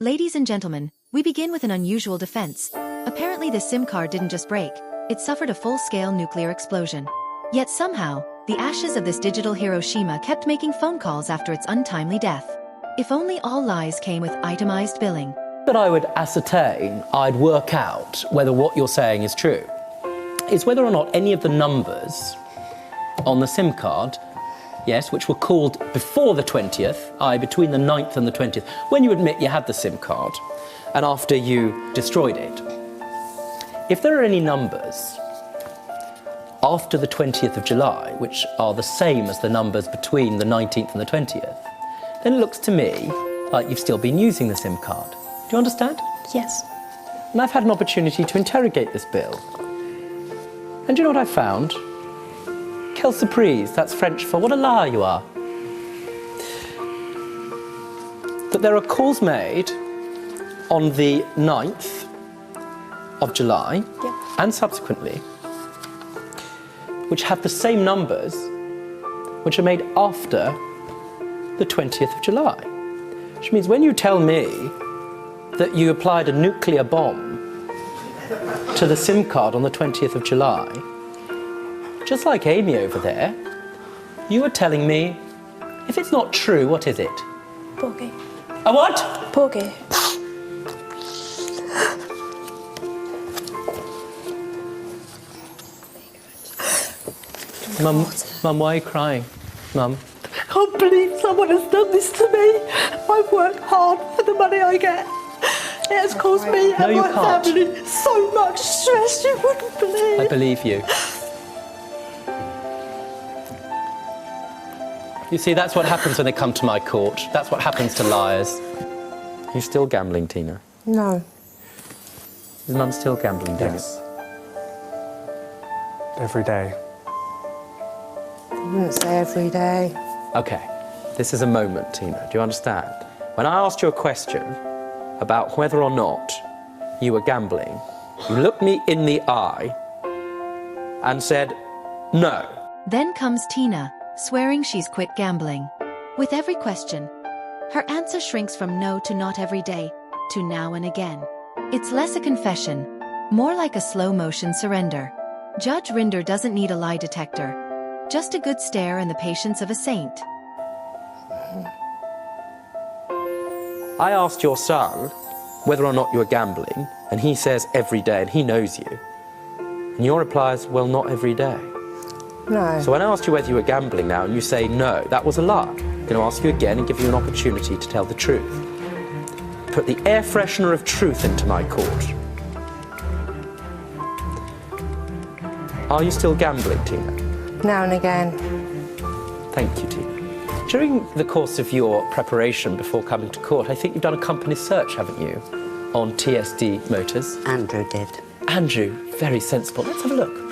Ladies and gentlemen, we begin with an unusual defense. Apparently this SIM card didn't just break, it suffered a full-scale nuclear explosion. Yet somehow, the ashes of this digital Hiroshima kept making phone calls after its untimely death. If only all lies came with itemized billing. That I would ascertain, I'd work out whether what you're saying is true, is whether or not any of the numbers on the SIM card, yes, which were called before the 20th, i.e. between the 9th and the 20th, when you admit you had the SIM card, and after you destroyed it. If there are any numbers after the 20th of July, which are the same as the numbers between the 19th and the 20th, then it looks to me like you've still been using the SIM card. Do you understand? Yes. And I've had an opportunity to interrogate this bill. And do you know what I found? Quelle surprise, that's French for what a liar you are. That there are calls made on the 9th of July and subsequently, which have the same numbers, which are made after the 20th of July. Which means when you tell me that you applied a nuclear bomb to the SIM card on the 20th of July, just like Amy over there, you are telling me, if it's not true, what is it? Porgy. A what? Porgy. Mum, why are you crying? Mum? I can't believe someone has done this to me. I've worked hard for the money I get. It has caused me and my family so much stress you wouldn't believe. I believe you. You see, that's what happens when they come to my court. That's what happens to liars. You still gambling, Tina? No. Is Mum still gambling, David? Yes. Every day. I wouldn't say every day. Okay, this is a moment, Tina. Do you understand? When I asked you a question about whether or not you were gambling, you looked me in the eye and said, no. Then comes Tina, swearing she's quit gambling. With every question, her answer shrinks from no to not every day, to now and again. It's less a confession, more like a slow-motion surrender. Judge Rinder doesn't need a lie detector, just a good stare and the patience of a saint. I asked your son whether or not you were gambling, and he says every day, and he knows you. And your reply is, well, not every day. No. So when I asked you whether you were gambling now, and you say no, that was a lie. I'm going to ask you again and give you an opportunity to tell the truth. Put the air freshener of truth into my court. Are you still gambling, Tina? Now and again. Thank you, Tina. During the course of your preparation before coming to court, I think you've done a company search, haven't you, on TSD Motors? Andrew did. Andrew, very sensible. Let's have a look.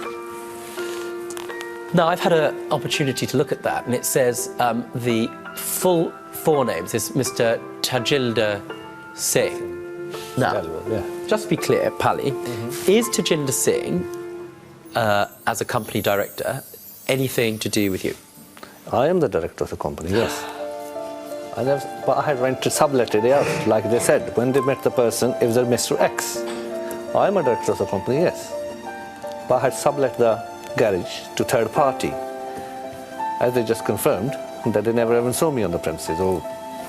Now, I've had an opportunity to look at that, and it says the full forenames is Mr. Tajinder Singh. Now, just to be clear, Pali, is Tajinder Singh, as a company director, anything to do with you? I am the director of the company, yes. But I had went to sublet it out, like they said. When they met the person, it was a Mr. X. I am a director of the company, yes. But I had sublet the garage to third party. As they just confirmed, that they never even saw me on the premises or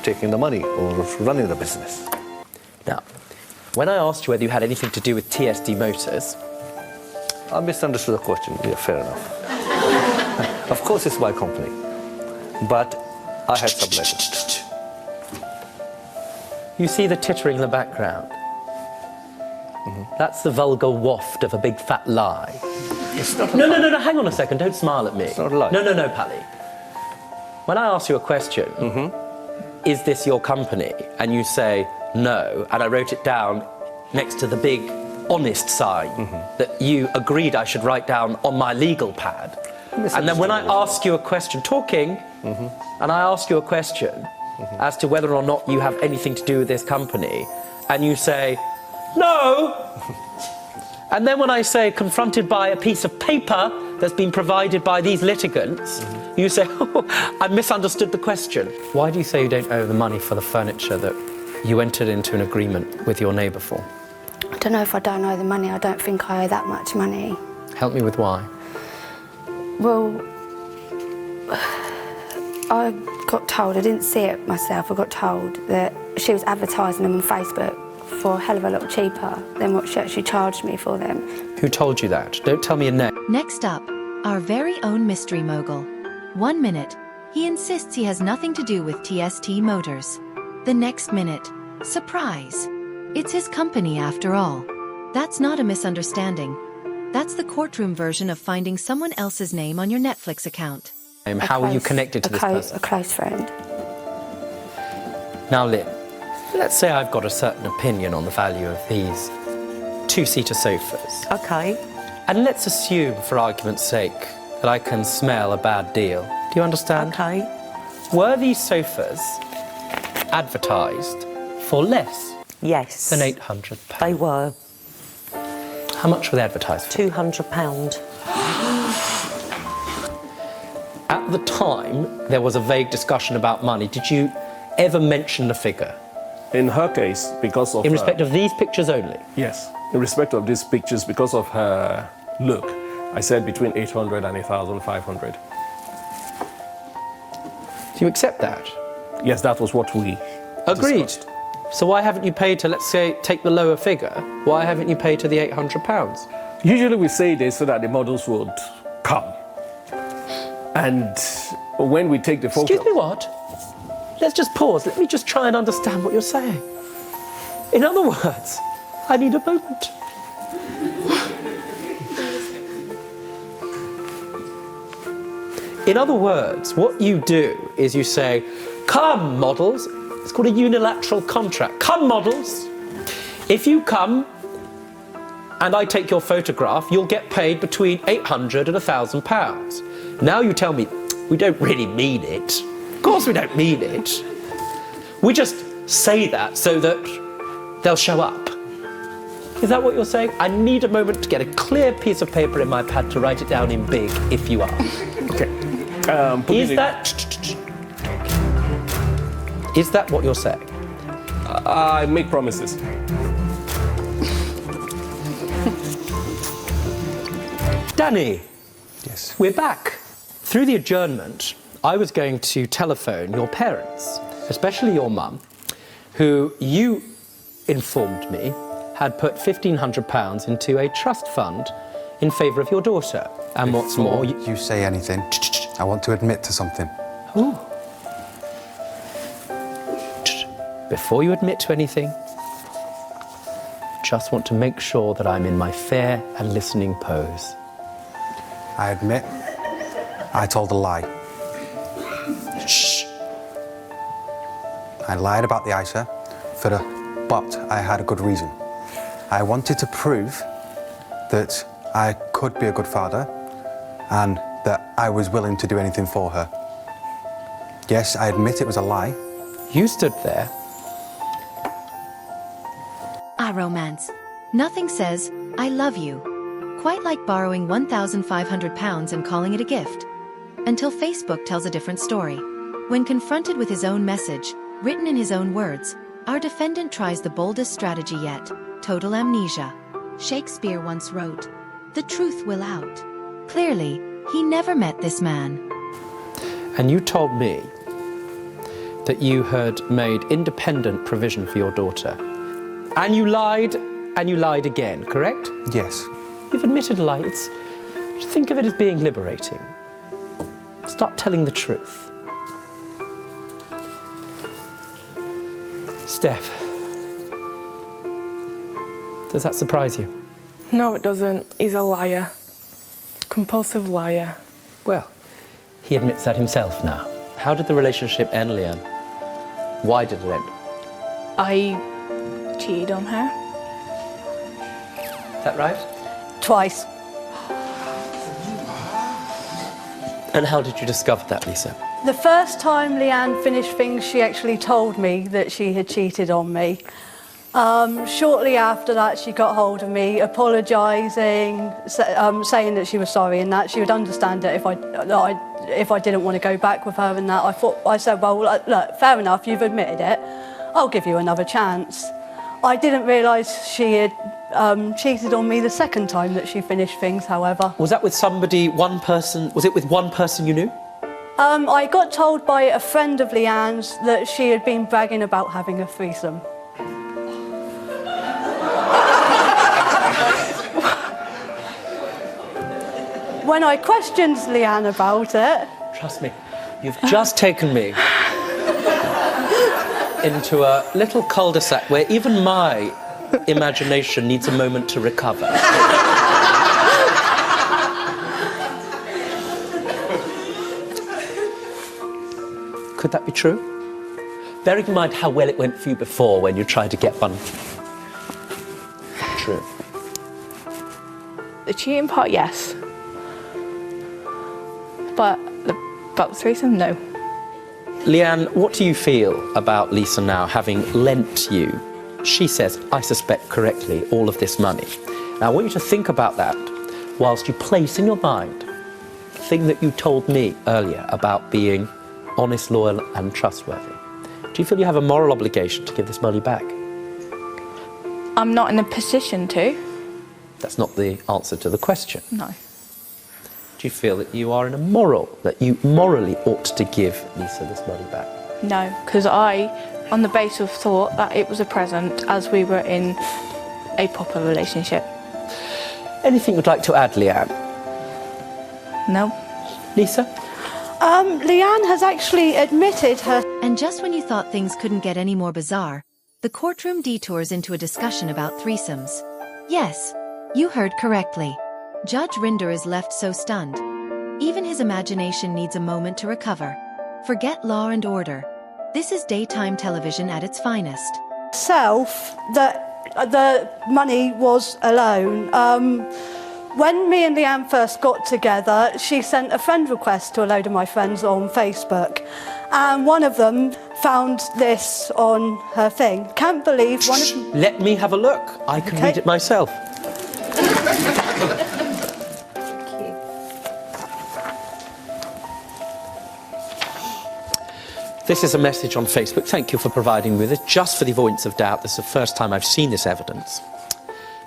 taking the money or running the business. Now, when I asked you whether you had anything to do with TSD Motors... I misunderstood the question. Yeah, fair enough. Of course it's my company, but I had sublet it. You see the tittering in the background? That's the vulgar waft of a big fat lie. It's not No, hang on a second, don't smile at me. It's not a lie. No, Pali. When I ask you a question, is this your company? And you say no, and I wrote it down next to the big honest sign that you agreed I should write down on my legal pad. And then when I ask you a question, and I ask you a question as to whether or not you have anything to do with this company, and you say, no, and then when I say, confronted by a piece of paper that's been provided by these litigants, you say, oh, I misunderstood the question. Why do you say you don't owe the money for the furniture that you entered into an agreement with your neighbour for? I don't know if I don't owe the money. I don't think I owe that much money. Help me with why. Well, I got told, I didn't see it myself, I got told that she was advertising them on Facebook for a hell of a lot cheaper than what she actually charged me for them. Who told you that? Don't tell me a name. Next up, our very own mystery mogul. 1 minute, he insists he has nothing to do with TST Motors. The next minute, surprise. It's his company after all. That's not a misunderstanding. That's the courtroom version of finding someone else's name on your Netflix account. How are you connected to this person? A close friend. Now, Lynn, let's say I've got a certain opinion on the value of these two-seater sofas. Okay. And let's assume, for argument's sake, that I can smell a bad deal. Do you understand? Okay. Were these sofas advertised for less Yes. than £800? They were. How much were they advertised for? £200. At the time, there was a vague discussion about money. Did you ever mention the figure? In her case, because of In respect of these pictures only? Yes, in respect of these pictures, because of her look, I said between 800 and 1,500. Do you accept that? Yes, that was what we Agreed. discussed. So why haven't you paid to, let's say, take the lower figure? Why haven't you paid to the £800? Usually we say this so that the models would come. And when we take the photo... Excuse me, what? Let's just pause. Let me just try and understand what you're saying. In other words, I need a moment. In other words, what you do is you say, come, models. It's called a unilateral contract. Come, models. If you come and I take your photograph, you'll get paid between £800 and £1,000. Now you tell me, we don't really mean it. Of course we don't mean it. We just say that so that they'll show up. Is that what you're saying? I need a moment to get a clear piece of paper in my pad to write it down in big, if you are. Okay. Is that what you're saying? I make promises. Danny. Yes. We're back. Through the adjournment, I was going to telephone your parents, especially your mum, who you informed me had put £1,500 into a trust fund in favour of your daughter. And what's more, you say anything, I want to admit to something. Ooh. Before you admit to anything, just want to make sure that I'm in my fair and listening pose. I admit, I told a lie. Shh. I lied about the ISA, but I had a good reason. I wanted to prove that I could be a good father and that I was willing to do anything for her. Yes, I admit it was a lie. You stood there. Ah, romance. Nothing says, I love you. Quite like borrowing £1,500 and calling it a gift. Until Facebook tells a different story. When confronted with his own message, written in his own words, our defendant tries the boldest strategy yet, total amnesia. Shakespeare once wrote, "The truth will out." Clearly, he never met this man. And you told me that you had made independent provision for your daughter. And you lied again, correct? Yes. You've admitted lies. Think of it as being liberating. Start telling the truth. Steph, does that surprise you? No, it doesn't. He's a liar. Compulsive liar. Well, he admits that himself now. How did the relationship end, Leanne? Why did it end? I cheated on her. Is that right? Twice. And how did you discover that, Lisa? The first time Leanne finished things, she actually told me that she had cheated on me. Shortly after that, she got hold of me, apologising, saying that she was sorry and that she would understand it if I didn't want to go back with her and that. I said, well, look, fair enough, you've admitted it. I'll give you another chance. I didn't realise she had cheated on me the second time that she finished things, however. Was that with somebody, one person, was it with one person you knew? I got told by a friend of Leanne's that she had been bragging about having a threesome. When I questioned Leanne about it... Trust me, you've just taken me into a little cul-de-sac where even my imagination needs a moment to recover. Could that be true? Bearing in mind how well it went for you before when you tried to get one. True. The cheating part, yes. But about the threesome, no. Leanne, what do you feel about Lisa now having lent you, she says, I suspect correctly, all of this money? Now, I want you to think about that whilst you place in your mind the thing that you told me earlier about being honest, loyal and trustworthy. Do you feel you have a moral obligation to give this money back? I'm not in a position to. That's not the answer to the question. No. Do you feel that you are in a that you morally ought to give Lisa this money back? No, because I, on the basis of thought that it was a present as we were in a proper relationship. Anything you'd like to add, Leanne? No. Lisa? Leanne has actually admitted her... And just when you thought things couldn't get any more bizarre, the courtroom detours into a discussion about threesomes. Yes, you heard correctly. Judge Rinder is left so stunned. Even his imagination needs a moment to recover. Forget law and order. This is daytime television at its finest. Self that the money was a loan. When me and Leanne first got together, she sent a friend request to a load of my friends on Facebook. And one of them found this on her thing. Can't believe one of them... Let me have a look. I can read it myself. This is a message on Facebook. Thank you for providing me with it. Just for the avoidance of doubt, this is the first time I've seen this evidence.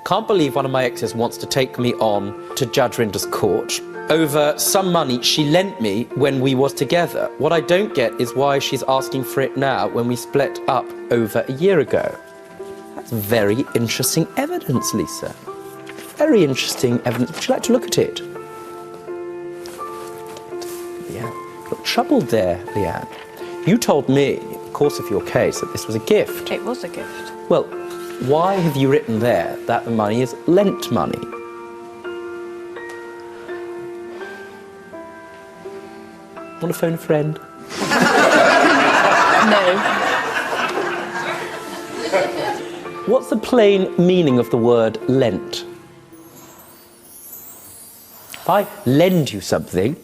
Can't believe one of my exes wants to take me on to Judge Rinder's court over some money she lent me when we was together. What I don't get is why she's asking for it now when we split up over a year ago. That's very interesting evidence, Lisa. Very interesting evidence. Would you like to look at it? Yeah, look troubled there, Leanne. You told me, in the course of your case, that this was a gift. It was a gift. Well, why have you written there that the money is lent money? Want to phone a friend? No. What's the plain meaning of the word lent? If I lend you something,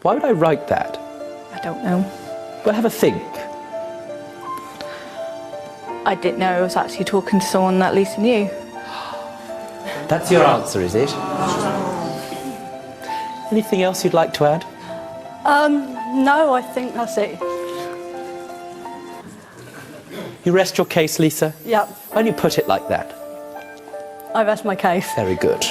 why would I write that? I don't know. Well, have a think. I didn't know I was actually talking to someone that Lisa knew. That's your answer, is it? Anything else you'd like to add? No, I think that's it. You rest your case, Lisa? Yep, Why don't you put it like that? I rest my case. Very good.